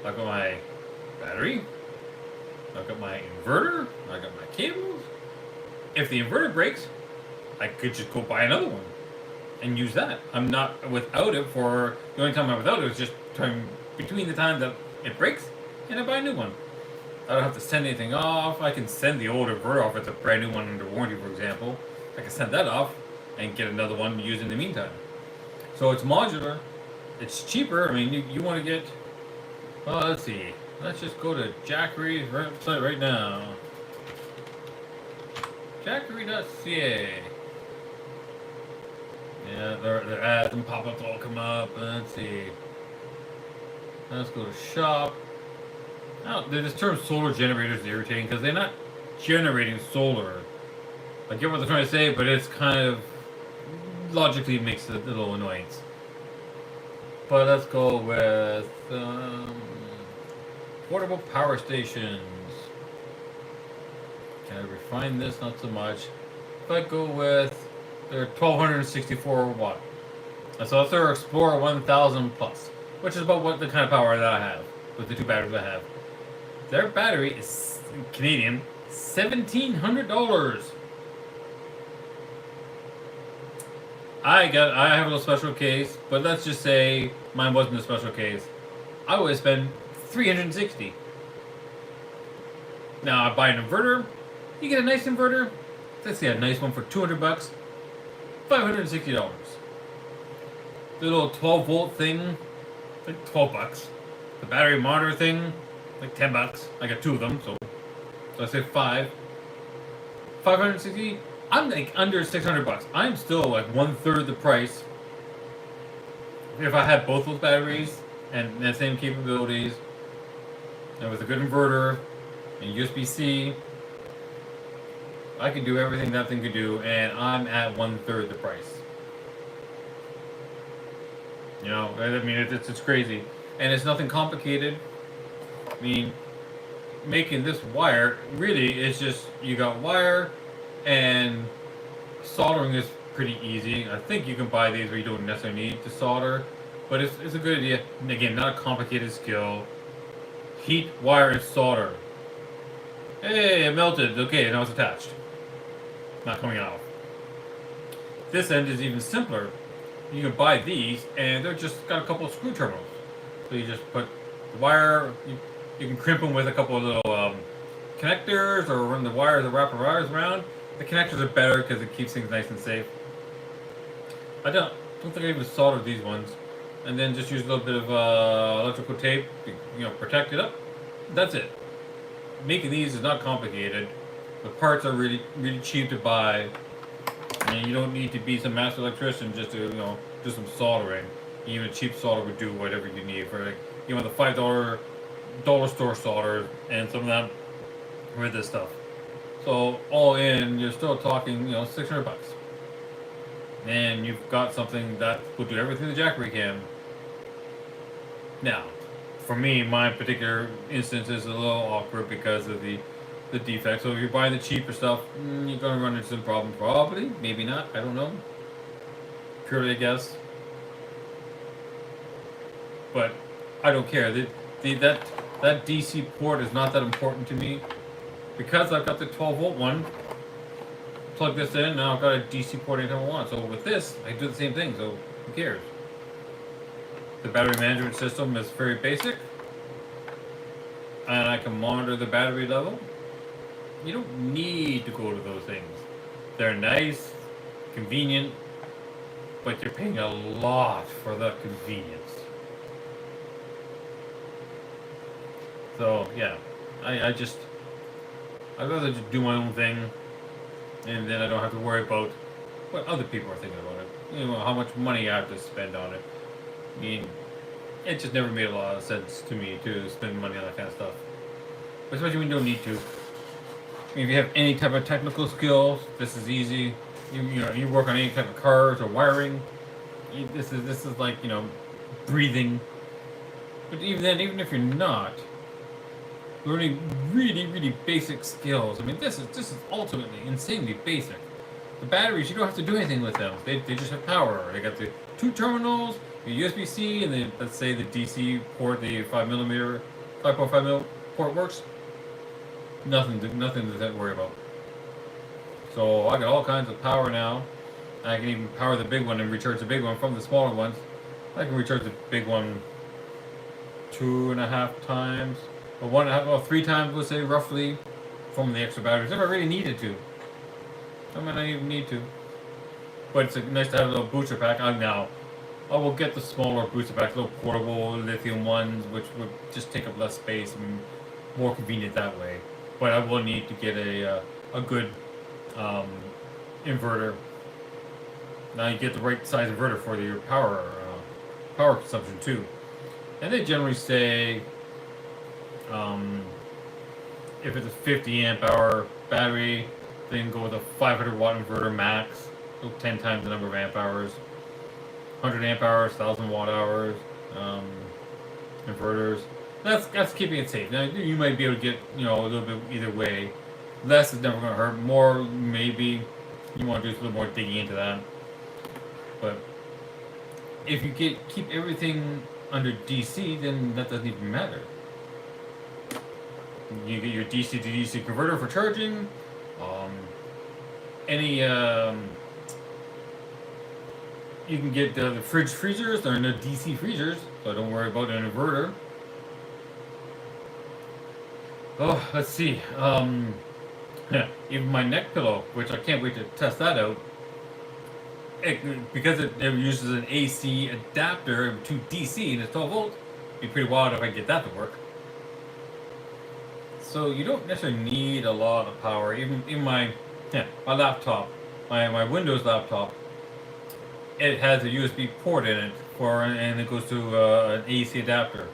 I've got my battery, I've got my inverter, I've got my cables. If the inverter breaks, I could just go buy another one and use that. I'm not without it for, the only time I'm without it is just between the time that it breaks and I buy a new one. I don't have to send anything off. I can send the old inverter off if it's a brand new one under warranty, for example. I can send that off and get another one to use in the meantime. So it's modular. It's cheaper. I mean, you want to get, well, let's see. Let's just go to Jackery's website right now. Jackery.ca. Yeah, their ads and pop-ups all come up. Let's see. Let's go to shop. Oh, this term solar generators is irritating because they're not generating solar. I get what they're trying to say, but it's kind of logically makes a little annoyance. But let's go with portable power stations. Can I refine this? Not so much. If I go with their 1264 watt. So that's their Explorer 1000 Plus, which is about what the kind of power that I have with the two batteries I have. Their battery is Canadian $1,700. I have a special case, but let's just say mine wasn't a special case. I would spend $360. Now I buy an inverter. You get a nice inverter. Let's say a nice one for $200, $560. The little 12-volt thing, like $12. The battery monitor thing, like $10. I got two of them, so I say $560. I'm like under $600. I'm still like 1/3 the price if I had both those batteries and the same capabilities, and with a good inverter and USB-C. I can do everything that thing could do, and I'm at 1/3 the price. I mean, it's crazy, and it's nothing complicated. I mean, making this wire really is just you got wire, and soldering is pretty easy. I think you can buy these where you don't necessarily need to solder, but it's a good idea. And again, not a complicated skill. Heat, wire, and solder. Hey, it melted. Okay, now it's attached. Not coming off. This end is even simpler. You can buy these, and they're just got a couple of screw terminals. So you just put the wire. You can crimp them with a couple of little connectors, or run the wrap wires around. The connectors are better because it keeps things nice and safe. I don't think I even soldered these ones, and then just use a little bit of electrical tape, to, protect it up. That's it. Making these is not complicated. The parts are really, really cheap to buy, and you don't need to be some master electrician just to, do some soldering. Even a cheap solder would do whatever you need for, like, the $5 dollar store solder and some of that with this stuff. So all in, you're still talking, $600, and you've got something that will do everything the Jackery can. Now, for me, my particular instance is a little awkward because of the defect. So if you're buying the cheaper stuff, you're going to run into some problems. Probably, maybe not. I don't know. Purely a guess. But I don't care. That DC port is not that important to me because I've got the 12-volt one. Plug this in. Now I've got a DC port anytime I want. So with this, I do the same thing. So who cares? The battery management system is very basic, and I can monitor the battery level. You don't need to go to those things. They're nice, convenient, but you're paying a lot for the convenience. So yeah, I'd rather just do my own thing, and then I don't have to worry about what other people are thinking about it. How much money I have to spend on it. I mean, it just never made a lot of sense to me to spend money on that kind of stuff, especially when you don't need to. I mean, if you have any type of technical skills, this is easy. You work on any type of cars or wiring. This is like breathing. But even then, even if you're not learning really basic skills, I mean, this is ultimately insanely basic. The batteries, you don't have to do anything with them. They just have power. They got the two terminals, the USB-C, and then let's say the DC port, the 5mm, 5.5mm port works. Nothing to worry about. So I got all kinds of power now. I can even power the big one and recharge the big one from the smaller ones. I can recharge the big one 2.5 times, or 1.5, well, 3 times, let's say, roughly, from the extra batteries, if I really needed to. I might not even need to. But it's nice to have a little booster pack. I will get the smaller booster packs, little portable lithium ones, which would just take up less space and more convenient that way. But I will need to get a good inverter. Now you get the right size inverter for your power consumption too. And they generally say if it's a 50 amp hour battery, then go with a 500 watt inverter max, so 10 times the number of amp hours. 100 amp hours, 1000 watt hours inverters. That's keeping it safe. Now you might be able to get a little bit either way. Less is never going to hurt. More, maybe you want to do a little more digging into that. But if you keep everything under DC, then that doesn't even matter. You get your DC to DC converter for charging. You can get the fridge freezers. They're no DC freezers, so don't worry about an inverter. Oh, let's see. Yeah, even my neck pillow, which I can't wait to test that out. Because it uses an AC adapter to DC and it's 12 volt, it'd be pretty wild if I get that to work. So you don't necessarily need a lot of power. Even in my laptop, my Windows laptop, it has a USB port in it and it goes to an AC adapter.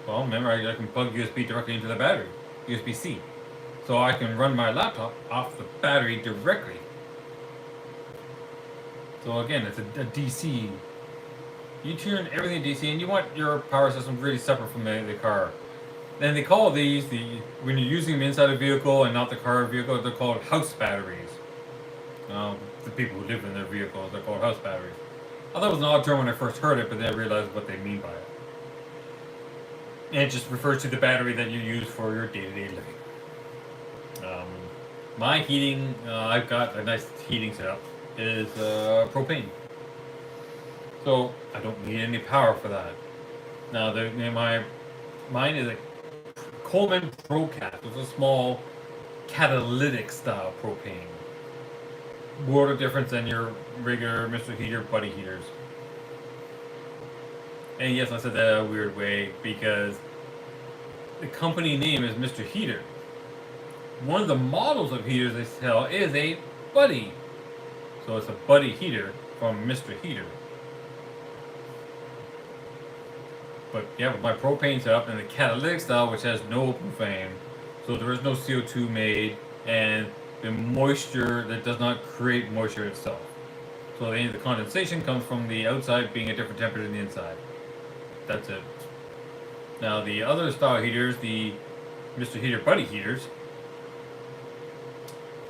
Well, remember I can plug USB directly into the battery, USB-C, so I can run my laptop off the battery directly. So again, it's a DC. You turn everything DC, and you want your power system really separate from the car. Then they call these, when you're using them inside a vehicle and not the car vehicle, they're called house batteries. The people who live in their vehicles, they're called house batteries. I thought it was an odd term when I first heard it, but then I realized what they mean by it. And it just refers to the battery that you use for your day-to-day living. My heating, I've got a nice heating setup, is propane. So I don't need any power for that. Now, mine is a Coleman ProCat. It's a small catalytic style propane. World of difference than your regular Mr. Heater buddy heaters. And yes, I said that in a weird way because the company name is Mr. Heater. One of the models of heaters they sell is a buddy. So it's a buddy heater from Mr. Heater. But yeah, with my propane setup and the catalytic style, which has no open flame, so there is no CO2 made, and the moisture that does not create moisture itself. So the condensation comes from the outside being a different temperature than the inside. That's it. Now the other style heaters, the Mr. Heater buddy heaters,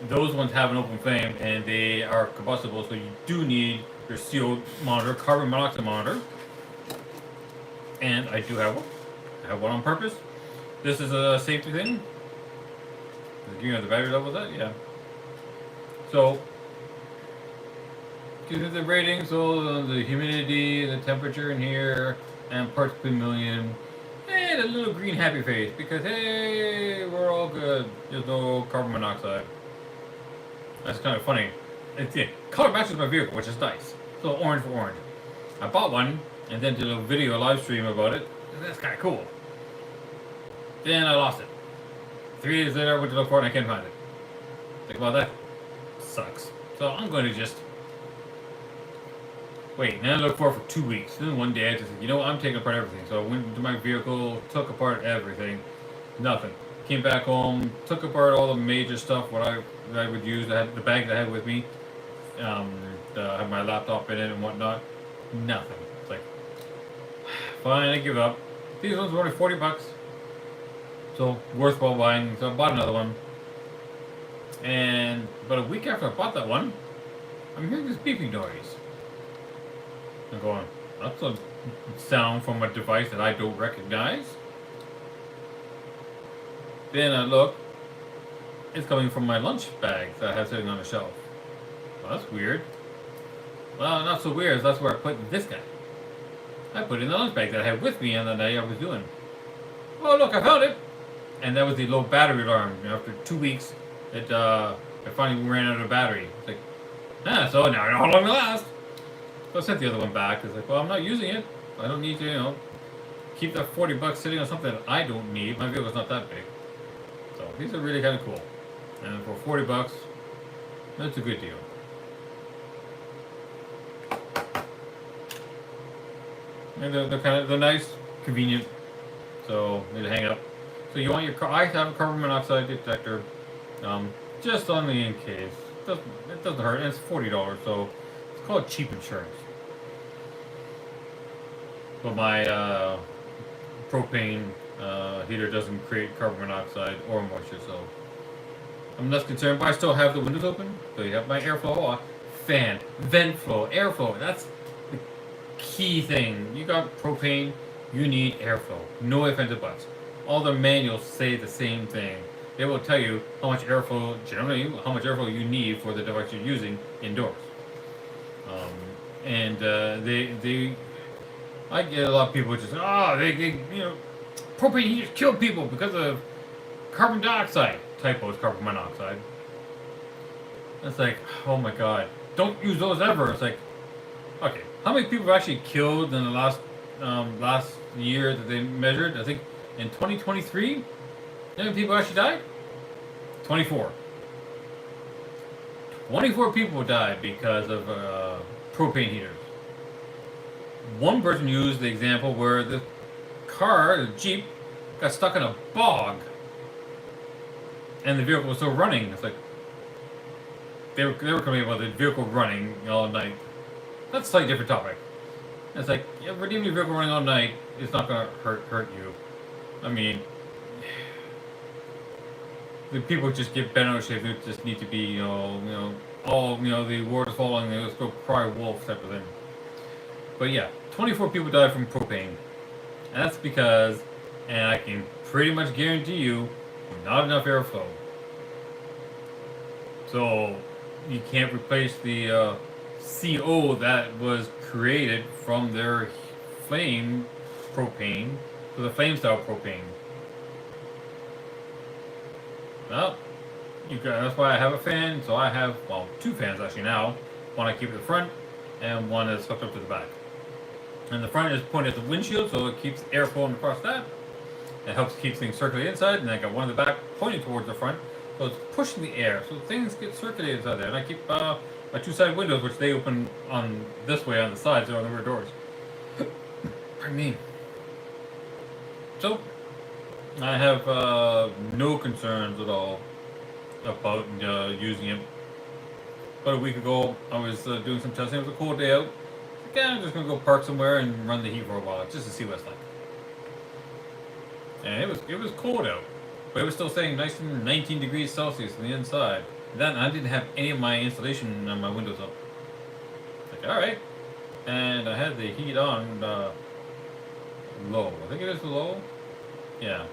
those ones have an open flame and they are combustible, so you do need your CO monitor, carbon monoxide monitor. And I do have one. I have one on purpose. This is a safety thing. Do you know the battery level of that? Yeah. So, due to the rating, so the humidity, the temperature in here, and parts per million, and a little green happy face because hey, we're all good. There's no carbon monoxide. That's kind of funny. Color matches my vehicle, which is nice. So orange for orange. I bought one and then did a video live stream about it. And that's kind of cool. Then I lost it. 3 days later, I went to look for it and I can't find it. Think about that. Sucks. So I'm going to just Wait, and then I looked for it for 2 weeks. Then one day I just said, you know what, I'm taking apart everything. So I went into my vehicle, took apart everything. Nothing. Came back home, took apart all the major stuff, what I would use. I had the bag that I had with me. Um, I had my laptop in it and whatnot. Nothing. It's like, fine, I give up. These ones were only $40. So worthwhile buying. So I bought another one. And about a week after I bought that one, I'm hearing this beeping noise. I'm going, that's a sound from a device that I don't recognize. Then I look, it's coming from my lunch bag that I have sitting on the shelf. Well, that's weird. Well, not so weird as that's where I put this guy. I put it in the lunch bag that I had with me on the night I was doing. Oh, look, I found it! And that was the low battery alarm. After 2 weeks, I finally ran out of battery. It's like, so now I know how long it lasts. So I sent the other one back. It's like, well, I'm not using it. I don't need to, keep that $40 sitting on something that I don't need. My vehicle's not that big. So these are really kind of cool. And for $40, that's a good deal. And they're nice, convenient. So they hang up. So you want your car? I have a carbon monoxide detector, just on me in case. It doesn't hurt, and it's $40, so it's called cheap insurance. But my propane heater doesn't create carbon monoxide or moisture, so I'm less concerned. But I still have the windows open, so you have my airflow, fan, vent flow, airflow. That's the key thing. You got propane, you need airflow. No ifs, ands, or buts. All the manuals say the same thing. They will tell you how much airflow, generally, how much airflow you need for the device you're using indoors. I get a lot of people just, propane heaters kill people because of carbon dioxide. Typos, carbon monoxide. It's like, oh my god, don't use those ever. It's like, okay, how many people have actually killed in the last year that they measured? I think in 2023, how many people actually died? 24. 24 people died because of propane heaters. One person used the example where the Jeep, got stuck in a bog, and the vehicle was still running. It's like they were complaining about the vehicle running all night. That's a slightly different topic. It's like, yeah, redeeming your vehicle running all night is not going to hurt you. I mean, the people just get bent out of shape. They just need to be, the war is falling. Let's go cry wolf type of thing. But yeah, 24 people died from propane, and that's because, and I can pretty much guarantee you, not enough airflow. So you can't replace the CO that was created from their flame propane to the flame style propane. Well, that's why I have a fan. So I have, two fans actually now. One I keep at the front, and one that's hooked up to the back. And the front is pointed at the windshield, so it keeps air flowing across that. It helps keep things circulating inside. And I got one in the back pointing towards the front, so it's pushing the air, so things get circulated inside there. And I keep my two side windows, which they open on this way on the sides, they're on the rear doors. Pardon me. So I have no concerns at all about using it. About a week ago, I was doing some testing. It was a cold day out. Yeah, I'm just gonna go park somewhere and run the heat for a while, just to see what it's like. And it was cold out, but it was still staying nice and 19 degrees Celsius on the inside. Then I didn't have any of my insulation on my windows up. Like, all right, and I had the heat on low. I think it is low. Yeah,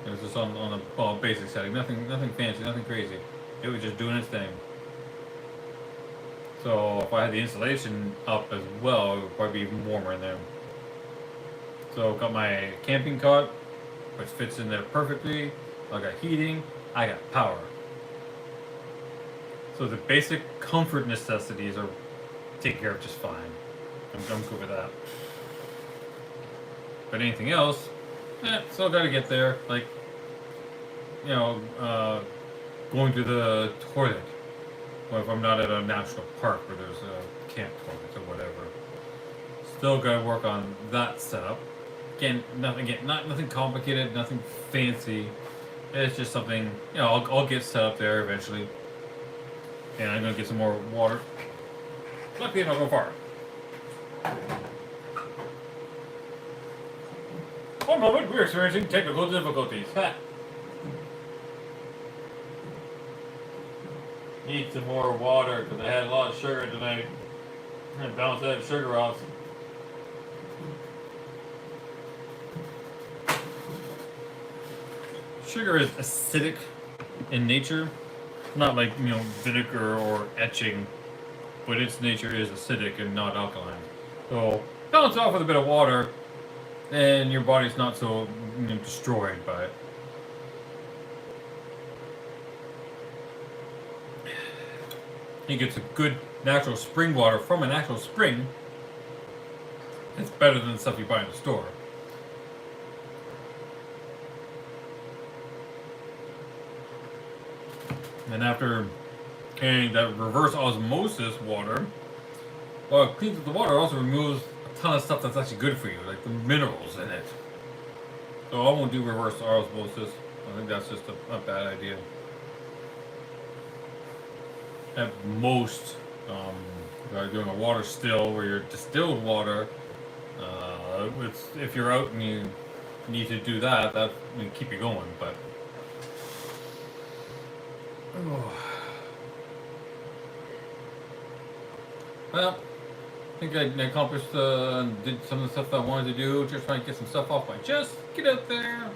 it was just on a basic setting. Nothing fancy, nothing crazy. It was just doing its thing. So if I had the insulation up as well, it would probably be even warmer in there. So got my camping cot, which fits in there perfectly. I got heating, I got power. So the basic comfort necessities are taken care of just fine. I'm good with that. But anything else, still gotta get there. Like, going to the toilet. Or if I'm not at a national park where there's camp toilets or whatever. Still gotta work on that setup. Again, nothing complicated, nothing fancy. It's just something, you know, I'll get set up there eventually. And I'm gonna get some more water. Luckily, I'm not going far. One moment, we're experiencing technical difficulties. Ha. Need some more water because I had a lot of sugar tonight. And bounced that sugar off. Sugar is acidic in nature, not like, you know, vinegar or etching, but its nature is acidic and not alkaline. So balance it off with a bit of water, and your body's not so, you know, destroyed by it. You get some good natural spring water from an actual spring. It's better than the stuff you buy in the store. And after carrying that reverse osmosis water, well, it cleans up the water, it also removes a ton of stuff that's actually good for you, like the minerals in it. So I won't do reverse osmosis. I think that's just a bad idea. At most, doing a water still where you're distilled water, if you're out and you need to do that will keep you going, but well, I think I accomplished, did some of the stuff I wanted to do, just trying to get some stuff off my chest, get out there,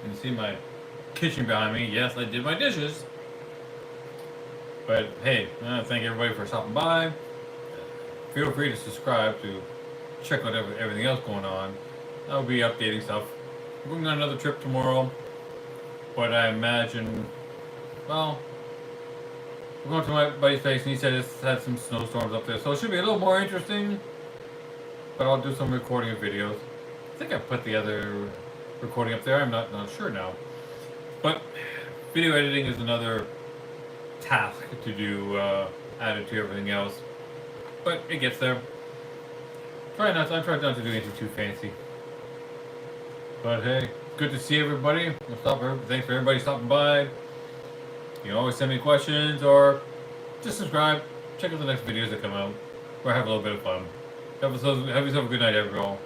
and see my kitchen behind me. Yes, I did my dishes. But hey, thank everybody for stopping by. Feel free to subscribe to check out everything else going on. I'll be updating stuff. I'm going on another trip tomorrow, but I imagine, well, we're going to my buddy's place, and he said it's had some snowstorms up there, so it should be a little more interesting. But I'll do some recording of videos. I think I put the other recording up there. I'm not sure now. But video editing is another task to do, added to everything else. But it gets there. I try not to do anything too fancy. But hey, good to see everybody. Thanks for everybody stopping by. You can always send me questions or just subscribe. Check out the next videos that come out. Or have a little bit of fun. Have yourself a good night, everyone.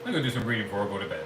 I'm going to do some reading before I go to bed.